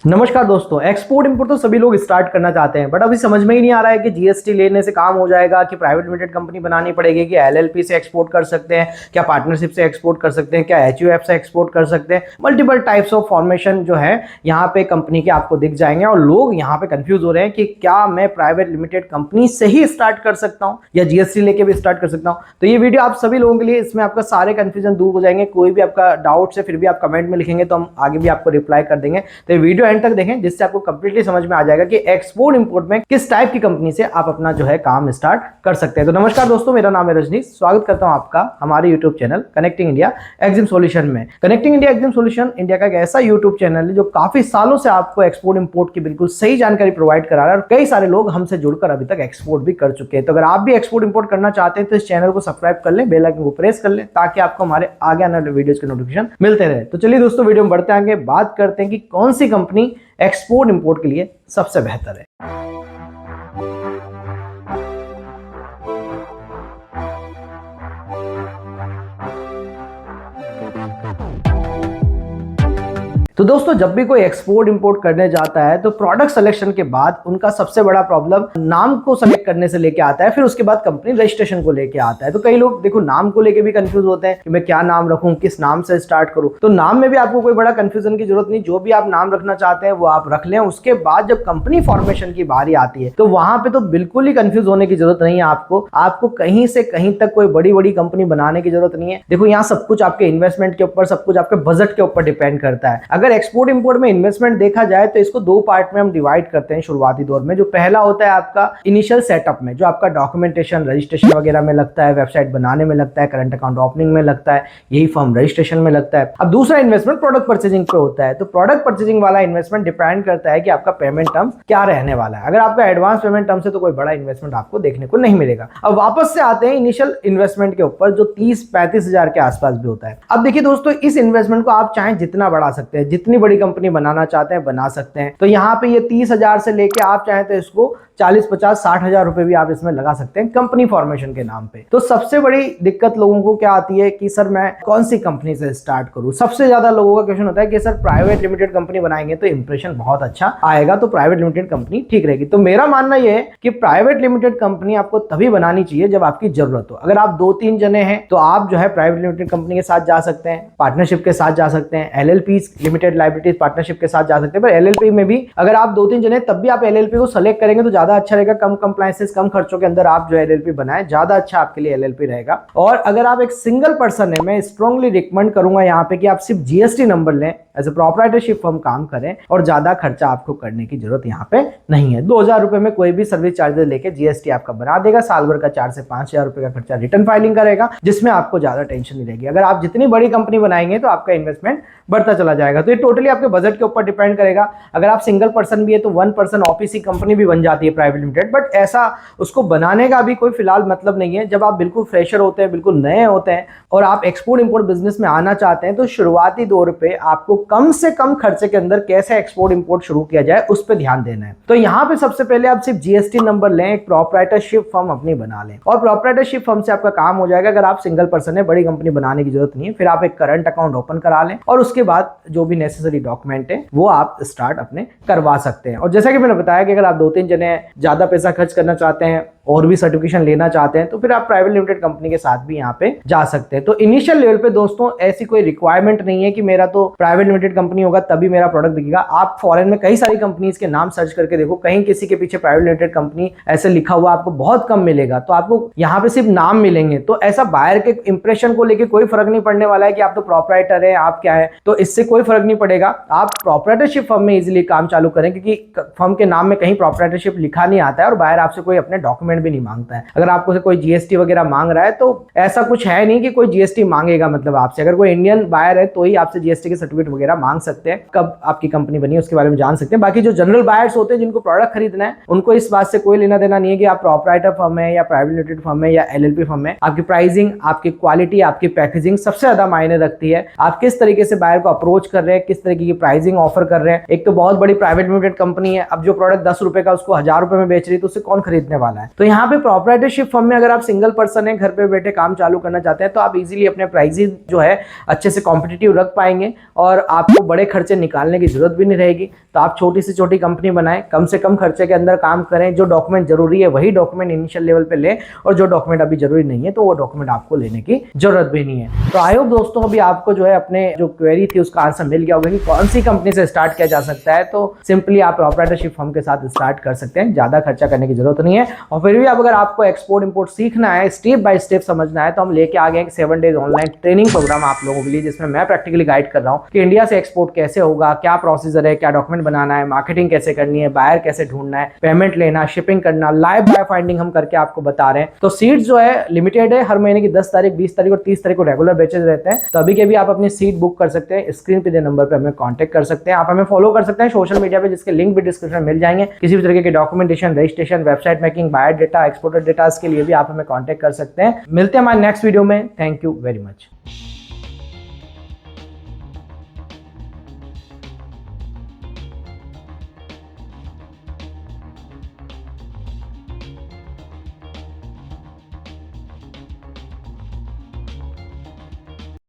नमस्कार दोस्तों, export import तो सभी लोग स्टार्ट करना चाहते हैं, बट अभी समझ में ही नहीं आ रहा है कि जीएसटी लेने से काम हो जाएगा कि प्राइवेट लिमिटेड कंपनी बनानी पड़ेगी, कि एलएलपी से एक्सपोर्ट कर सकते हैं, क्या पार्टनरशिप से एक्सपोर्ट कर सकते हैं, क्या एचयूएफ से एक्सपोर्ट कर सकते हैं। मल्टीपल टाइप्स ऑफ फॉर्मेशन जो है यहाँ पे कंपनी के आपको दिख जाएंगे और लोग यहाँ पे कंफ्यूज हो रहे हैं कि क्या मैं प्राइवेट लिमिटेड कंपनी से ही स्टार्ट कर सकता हूँ या जीएसटी लेके भी स्टार्ट कर सकता हूँ। तो ये वीडियो आप सभी लोगों के लिए, इसमें आपका सारे कंफ्यूजन दूर हो जाएंगे। कोई भी आपका डाउट है फिर भी आप कमेंट में लिखेंगे तो हम आगे भी आपको रिप्लाई कर देंगे। तो ये वीडियो एंड तक देखें जिससे आपको कंप्लीटली समझ में आ जाएगा कि एक्सपोर्ट इंपोर्ट में किस टाइप की कंपनी से आप अपना जो है काम स्टार्ट कर सकते हैं। तो नमस्कार दोस्तों, मेरा नाम है रजनीश, स्वागत करता हूं आपका हमारे YouTube channel connecting India exim solution में। Connecting India exim solution India का एक ऐसा यूट्यूब चैनल है जो काफी सालों से आपको एक्सपोर्ट इंपोर्ट की बिल्कुल सही जानकारी प्रोवाइड करा रहा है और कई सारे लोग हमसे जुड़कर अभी तक एक्सपोर्ट भी कर चुके हैं। तो अगर आप भी एक्सपोर्ट इंपोर्ट करना चाहते हैं तो इस चैनल को सब्सक्राइब कर लें, बेल आइकन को प्रेस कर लें ताकि आपको हमारे आगे आने वाले वीडियोस के नोटिफिकेशन मिलते रहे। तो चलिए दोस्तों, वीडियो में बढ़ते आगे बात करते हैं कि कौन सी कंपनी एक्सपोर्ट इंपोर्ट के लिए सबसे बेहतर है। तो दोस्तों, जब भी कोई एक्सपोर्ट इंपोर्ट करने जाता है तो प्रोडक्ट सिलेक्शन के बाद उनका सबसे बड़ा प्रॉब्लम नाम को सेलेक्ट करने से लेके आता है, फिर उसके बाद कंपनी रजिस्ट्रेशन को लेके आता है। तो कई लोग देखो नाम को लेके भी कंफ्यूज होते हैं कि मैं क्या नाम रखूं, किस नाम से स्टार्ट करूं। तो नाम में भी आपको कोई बड़ा कंफ्यूजन की जरूरत नहीं, जो भी आप नाम रखना चाहते हैं वो आप रख लें। उसके बाद जब कंपनी फॉर्मेशन की बारी आती है तो वहां पे तो बिल्कुल ही कंफ्यूज होने की जरूरत नहीं है। आपको कहीं से कहीं तक कोई बड़ी बड़ी कंपनी बनाने की जरूरत नहीं है। देखो, यहाँ सब कुछ आपके इन्वेस्टमेंट के ऊपर, सब कुछ आपके बजट के ऊपर डिपेंड करता है। अगर एक्सपोर्ट इंपोर्ट में इन्वेस्टमेंट देखा जाए तो इसको दो पार्ट में हम डिवाइड करते हैं शुरुआती दौर में। जो पहला होता है आपका इनिशियल सेटअप में, जो आपका डॉक्यूमेंटेशन रजिस्ट्रेशन वगैरह में लगता है, वेबसाइट बनाने में लगता है, करंट अकाउंट ओपनिंग में लगता है, यही फॉर्म रजिस्ट्रेशन में लगता है। अब दूसरा इन्वेस्टमेंट प्रोडक्ट परचेजिंग पे होता है। तो प्रोडक्ट परचेजिंग वाला इन्वेस्टमेंट डिपेंड करता है कि आपका पेमेंट टर्म्स क्या रहने वाला है। अगर आपका एडवांस पेमेंट टर्म्स है तो कोई बड़ा इन्वेस्टमेंट आपको देखने को नहीं मिलेगा। अब वापस से आते हैं इनिशियल इन्वेस्टमेंट के ऊपर, जो 30-35 हजार के आसपास भी होता है। अब देखिए दोस्तों, इस इन्वेस्टमेंट को आप चाहें जितना बढ़ा सकते हैं, जितनी बड़ी कंपनी बनाना चाहते हैं बना सकते हैं। तो यहाँ पे ये 30 हजार से लेके आप चाहें तो इसको 40-50-60 हजार रुपए भी आप इसमें लगा सकते हैं कंपनी फॉर्मेशन के नाम पे। तो सबसे बड़ी दिक्कत लोगों को क्या आती है कि सर मैं कौन सी कंपनी से स्टार्ट करूं। सबसे ज्यादा लोगों का क्वेश्चन होता है कि सर प्राइवेट लिमिटेड कंपनी बनाएंगे तो इंप्रेशन बहुत अच्छा आएगा, तो प्राइवेट लिमिटेड कंपनी ठीक रहेगी। तो मेरा मानना यह है कि प्राइवेट लिमिटेड कंपनी आपको तभी बनानी चाहिए जब आपकी जरूरत हो। अगर आप 2-3 जने हैं तो आप जो है प्राइवेट लिमिटेड कंपनी के साथ जा सकते हैं, पार्टनरशिप के साथ जा सकते हैं, एलएलपी लिमिटेड लाइबिलिटीज पार्टनरशिप के साथ जा सकते हैं। पर एलएलपी में भी अगर आप 2-3 जने तब भी आप एलएलपी को सेलेक्ट करेंगे तो ज्यादा अच्छा रहेगा। कम कंप्लायंसेस, कम खर्चों के अंदर आप जो एलएलपी बनाएं, ज्यादा अच्छा आपके लिए एलएलपी रहेगा। और अगर आप एक सिंगल पर्सन है, मैं स्ट्रांगली रिकमेंड करूंगा यहाँ पे कि आप सिर्फ जीएसटी नंबर लें, एज ए प्रोप्राइटरशिप फर्म काम करें और ज्यादा खर्चा आपको करने की जरूरत यहाँ पे नहीं है। 2000 रुपए में कोई भी सर्विस चार्जेस लेके जीएसटी आपका बना देगा। साल भर का 4 से 5 हजार रुपए का खर्चा रिटर्न फाइलिंग करेगा, जिसमें आपको ज्यादा टेंशन नहीं रहेगी। अगर आप जितनी बड़ी कंपनी बनाएंगे तो आपका इन्वेस्टमेंट बढ़ता चला जाएगा। तो ये टोटली आपके बजट के ऊपर डिपेंड करेगा। अगर आप सिंगल पर्सन भी है तो 1 पर्सन ऑफिस कंपनी भी बन जाती है प्राइवेट लिमिटेड, बट ऐसा उसको बनाने का भी कोई फिलहाल मतलब नहीं है। जब आप बिल्कुल फ्रेशर होते हैं, बिल्कुल नए होते हैं और आप एक्सपोर्ट इंपोर्ट बिजनेस में आना चाहते हैं तो शुरुआती दौर पे आपको कम से कम खर्चे के अंदर कैसे एक्सपोर्ट इंपोर्ट शुरू किया जाए उस पर ध्यान देना है। तो यहाँ पे सबसे पहले आप सिर्फ जीएसटी नंबर लें, एक प्रोप्राइटरशिप फर्म अपनी बना लें और प्रोप्राइटरशिप फर्म से आपका काम हो जाएगा। अगर आप सिंगल पर्सन है, बड़ी कंपनी बनाने की जरूरत नहीं है। फिर आप एक करंट अकाउंट ओपन करा लें और उसके बाद जो भी नेसेसरी डॉक्यूमेंट है वो आप स्टार्ट अपने करवा सकते हैं। और जैसा कि मैंने बताया कि अगर आप 2-3 जने ज्यादा पैसा खर्च करना चाहते हैं और भी सर्टिफिकेशन लेना चाहते हैं तो फिर आप प्राइवेट लिमिटेड कंपनी के साथ भी यहाँ पे जा सकते हैं। तो इनिशियल लेवल पे दोस्तों ऐसी कोई रिक्वायरमेंट नहीं है कि मेरा तो प्राइवेट लिमिटेड कंपनी होगा तभी मेरा प्रोडक्ट बिकेगा। आप फॉरेन में कई सारी कंपनीज के नाम सर्च करके देखो, कहीं किसी के पीछे प्राइवेट लिमिटेड कंपनी ऐसे लिखा हुआ आपको बहुत कम मिलेगा। तो आपको यहाँ पे सिर्फ नाम मिलेंगे। तो ऐसा बायर के इंप्रेशन को लेकर कोई फर्क नहीं पड़ने वाला है कि आप तो प्रोप्राइटर है, आप क्या है, तो इससे कोई फर्क नहीं पड़ेगा। आप प्रोप्राइटरशिप फर्म में इजिली काम चालू करें क्योंकि फर्म के नाम में कहीं प्रोप्राइटरशिप लिखा नहीं आता है और बायर आपसे कोई अपने डॉक्यूमेंट भी नहीं मांगता है। अगर आपको से कोई जीएसटी वगैरह मांग रहा है तो ऐसा कुछ है नहीं कि कोई जीएसटी मांगेगा। मतलब आपसे अगर कोई इंडियन बायर है तो ही आपसे जीएसटी के सर्टिफिकेट वगैरह मांग सकते हैं। कब आपकी कंपनी बनी उसके बारे में जान सकते हैं। बाकी जो जनरल बायर्स होते हैं जिनको प्रोडक्ट खरीदना है उनको इस बात से कोई लेना देना नहीं है कि आप प्रोप्राइटर फर्म है या प्राइवेट लिमिटेड फर्म है या एलएलपी फर्म है। आपकी प्राइसिंग, आपकी क्वालिटी, आपकी पैकेजिंग सबसे ज्यादा मायने रखती है। आप किस तरीके से बायर को अप्रोच कर रहे हैं, किस तरीके की प्राइसिंग ऑफर कर रहे हैं। एक तो बहुत बड़ी प्राइवेट लिमिटेड कंपनी है, अब जो प्रोडक्ट 10 रुपए का उसको 1000 रुपए में बेच रही है तो उससे कौन खरीदने वाला है। तो तो यहाँ पे प्रोप्राइटरशिप फर्म में अगर आप सिंगल पर्सन है, घर पे बैठे काम चालू करना चाहते हैं, तो आप इजीली अपने प्राइसेस जो है अच्छे से कॉम्पिटिटिव रख पाएंगे और आपको बड़े खर्चे निकालने की जरूरत भी नहीं रहेगी। तो आप छोटी से छोटी कंपनी बनाएं, कम से कम खर्चे के अंदर काम करें, जो डॉक्यूमेंट जरूरी है वही डॉक्यूमेंट इनिशियल लेवल पे लें, और जो डॉक्यूमेंट अभी जरूरी नहीं है तो वो डॉक्यूमेंट आपको लेने की जरूरत भी नहीं है। तो आई होप दोस्तों अभी आपको जो है अपने जो क्वेरी थी उसका आंसर मिल गया होगा कि कौन सी कंपनी से स्टार्ट किया जा सकता है। तो सिंपली आप प्रोप्राइटरशिप फर्म के साथ स्टार्ट कर सकते हैं, ज्यादा खर्चा करने की जरूरत नहीं है। और फिर भी अगर आपको एक्सपोर्ट इंपोर्ट सीखना है, स्टेप बाय स्टेप समझना है, तो हम लेके आ गए एक 7 डेज ऑनलाइन ट्रेनिंग प्रोग्राम आप लोगों के लिए, जिसमें मैं प्रैक्टिकली गाइड कर रहा हूँ कि इंडिया से एक्सपोर्ट कैसे होगा, क्या प्रोसीजर है, क्या डॉक्यूमेंट बनाना है, मार्केटिंग कैसे करनी है, बायर कैसे ढूंढना है, पेमेंट लेना, शिपिंग करना, लाइव बाय फाइंडिंग हम करके आपको बता रहे हैं। तो सीट्स जो है लिमिटेड है, हर महीने की 10 तारीख, 20 तारीख और 30 तारीख को रेगुलर बैचेस रहते हैं। तो अभी के भी आप अपनी सीट बुक कर सकते हैं, स्क्रीन पे दे नंबर पे हमें कांटेक्ट कर सकते हैं। आप हमें फॉलो कर सकते हैं सोशल मीडिया पे, जिसके लिंक भी डिस्क्रिप्शन में मिल जाएंगे। किसी भी तरीके के documentation, registration, website making, buyer data, exporter data के लिए भी आप हमें कांटेक्ट कर सकते हैं। मिलते हैं हमारे नेक्स्ट वीडियो में। Thank you very much.